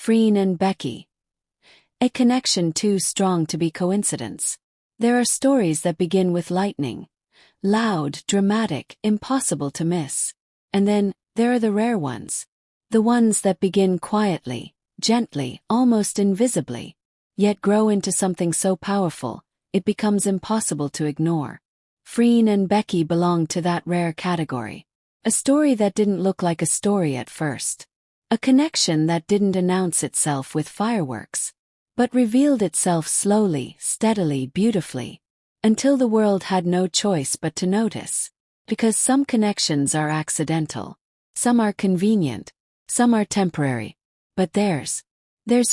Freen and Becky. A connection too strong to be coincidence. There are stories that begin with lightning. Loud, dramatic, impossible to miss. And then, there are the rare ones. The ones that begin quietly, gently, almost invisibly, yet grow into something so powerful, it becomes impossible to ignore. Freen and Becky belong to that rare category. A story that didn't look like a story at first. A connection that didn't announce itself with fireworks, but revealed itself slowly, steadily, beautifully, until the world had no choice but to notice. Because some connections are accidental, some are convenient, some are temporary, but theirs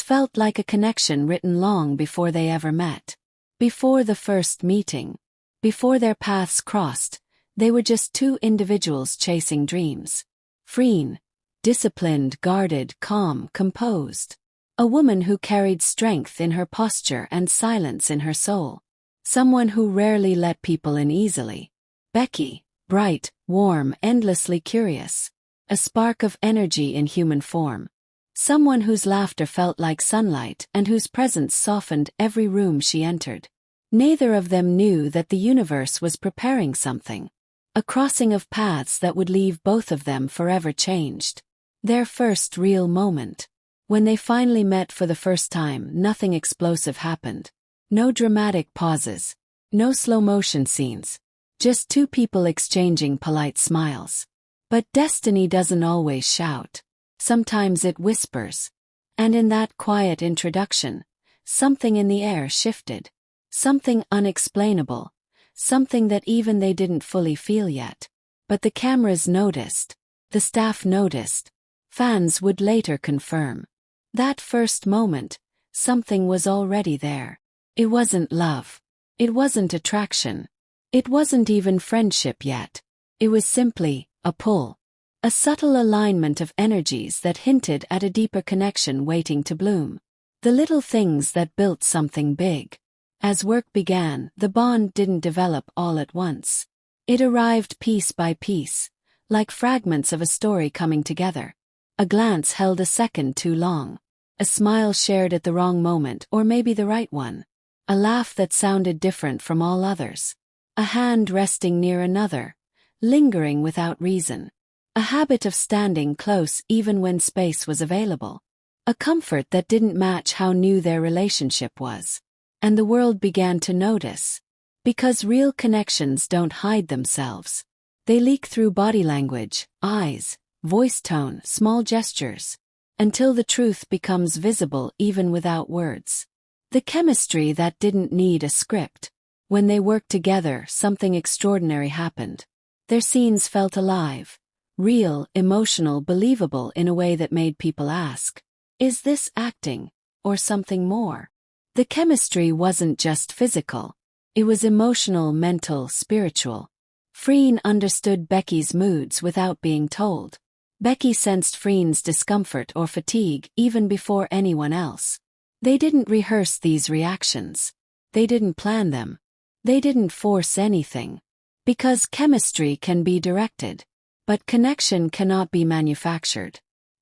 felt like a connection written long before they ever met. Before the first meeting, before their paths crossed, they were just two individuals chasing dreams. Freen, disciplined, guarded, calm, composed. A woman who carried strength in her posture and silence in her soul. Someone who rarely let people in easily. Becky, bright, warm, endlessly curious. A spark of energy in human form. Someone whose laughter felt like sunlight and whose presence softened every room she entered. Neither of them knew that the universe was preparing something. A crossing of paths that would leave both of them forever changed. Their first real moment. When they finally met for the first time, nothing explosive happened. No dramatic pauses. No slow-motion scenes. Just two people exchanging polite smiles. But destiny doesn't always shout. Sometimes it whispers. And in that quiet introduction, something in the air shifted. Something unexplainable. Something that even they didn't fully feel yet. But the cameras noticed. The staff noticed. Fans would later confirm. That first moment, something was already there. It wasn't love. It wasn't attraction. It wasn't even friendship yet. It was simply a pull. A subtle alignment of energies that hinted at a deeper connection waiting to bloom. The little things that built something big. As work began, the bond didn't develop all at once. It arrived piece by piece, like fragments of a story coming together. A glance held a second too long. A smile shared at the wrong moment, or maybe the right one. A laugh that sounded different from all others. A hand resting near another, lingering without reason. A habit of standing close even when space was available. A comfort that didn't match how new their relationship was. And the world began to notice. Because real connections don't hide themselves. They leak through body language, eyes, voice tone, small gestures. Until the truth becomes visible even without words. The chemistry that didn't need a script. When they worked together, something extraordinary happened. Their scenes felt alive. Real, emotional, believable in a way that made people ask, is this acting, or something more? The chemistry wasn't just physical. It was emotional, mental, spiritual. Freen understood Becky's moods without being told. Becky sensed Freen's discomfort or fatigue even before anyone else. They didn't rehearse these reactions. They didn't plan them. They didn't force anything. Because chemistry can be directed. But connection cannot be manufactured.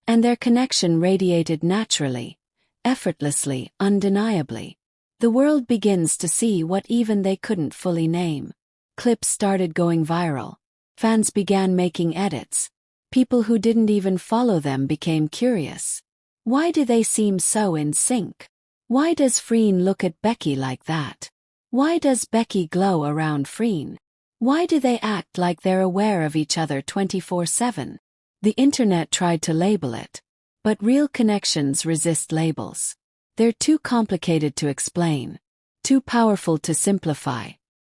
And their connection radiated naturally, effortlessly, undeniably. The world begins to see what even they couldn't fully name. Clips started going viral. Fans began making edits. People who didn't even follow them became curious. Why do they seem so in sync? Why does Freen look at Becky like that? Why does Becky glow around Freen? Why do they act like they're aware of each other 24/7? The internet tried to label it. But real connections resist labels. They're too complicated to explain. Too powerful to simplify.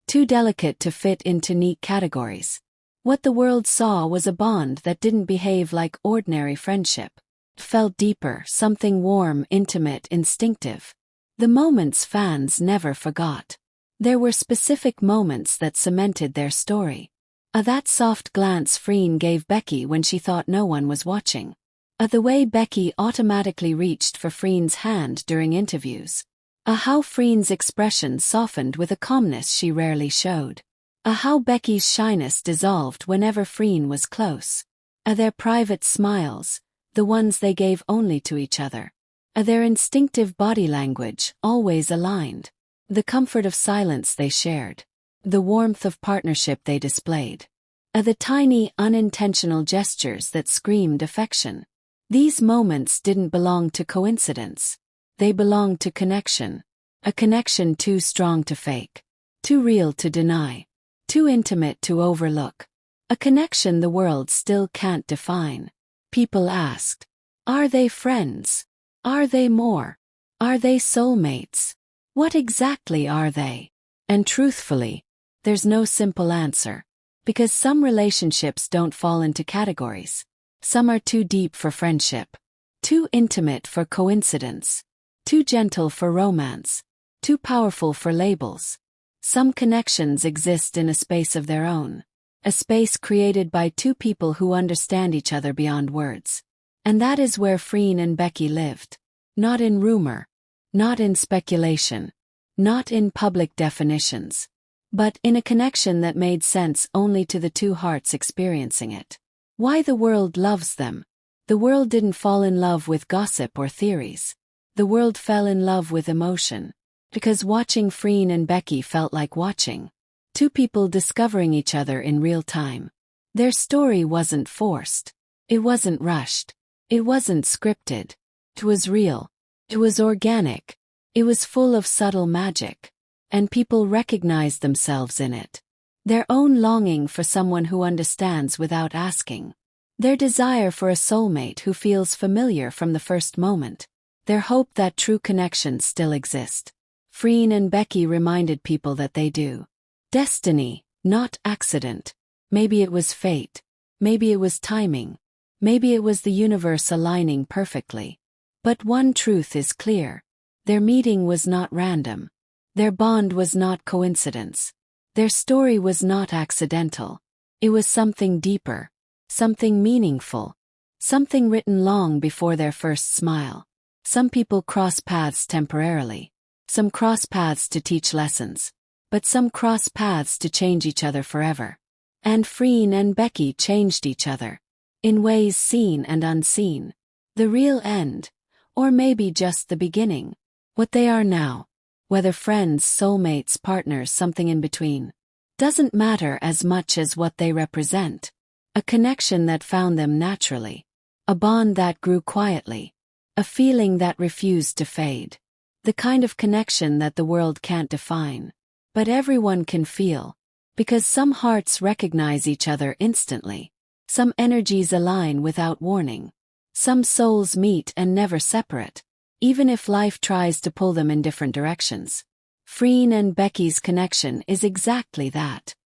Too delicate to fit into neat categories. What the world saw was a bond that didn't behave like ordinary friendship. It felt deeper, something warm, intimate, instinctive. The moments fans never forgot. There were specific moments that cemented their story. That soft glance Freen gave Becky when she thought no one was watching. The way Becky automatically reached for Freen's hand during interviews. How Freen's expression softened with a calmness she rarely showed. How Becky's shyness dissolved whenever Freen was close. Their private smiles, the ones they gave only to each other. Their instinctive body language, always aligned. The comfort of silence they shared. The warmth of partnership they displayed. The tiny, unintentional gestures that screamed affection. These moments didn't belong to coincidence. They belonged to connection. A connection too strong to fake. Too real to deny. Too intimate to overlook. A connection the world still can't define. People asked, are they friends? Are they more? Are they soulmates? What exactly are they? And truthfully, there's no simple answer. Because some relationships don't fall into categories. Some are too deep for friendship. Too intimate for coincidence. Too gentle for romance. Too powerful for labels. Some connections exist in a space of their own. A space created by two people who understand each other beyond words. And that is where Freen and Becky lived. Not in rumor. Not in speculation. Not in public definitions. But in a connection that made sense only to the two hearts experiencing it. Why the world loves them. The world didn't fall in love with gossip or theories. The world fell in love with emotion. Because watching Freen and Becky felt like watching two people discovering each other in real time. Their story wasn't forced. It wasn't rushed. It wasn't scripted. It was real. It was organic. It was full of subtle magic. And people recognized themselves in it. Their own longing for someone who understands without asking. Their desire for a soulmate who feels familiar from the first moment. Their hope that true connections still exist. Freen and Becky reminded people that they do. Destiny, not accident. Maybe it was fate. Maybe it was timing. Maybe it was the universe aligning perfectly. But one truth is clear. Their meeting was not random. Their bond was not coincidence. Their story was not accidental. It was something deeper. Something meaningful. Something written long before their first smile. Some people cross paths temporarily. Some cross paths to teach lessons. But some cross paths to change each other forever. And Freen and Becky changed each other. In ways seen and unseen. The real end. Or maybe just the beginning. What they are now. Whether friends, soulmates, partners, something in between. Doesn't matter as much as what they represent. A connection that found them naturally. A bond that grew quietly. A feeling that refused to fade. The kind of connection that the world can't define. But everyone can feel. Because some hearts recognize each other instantly. Some energies align without warning. Some souls meet and never separate. Even if life tries to pull them in different directions. Freen and Becky's connection is exactly that.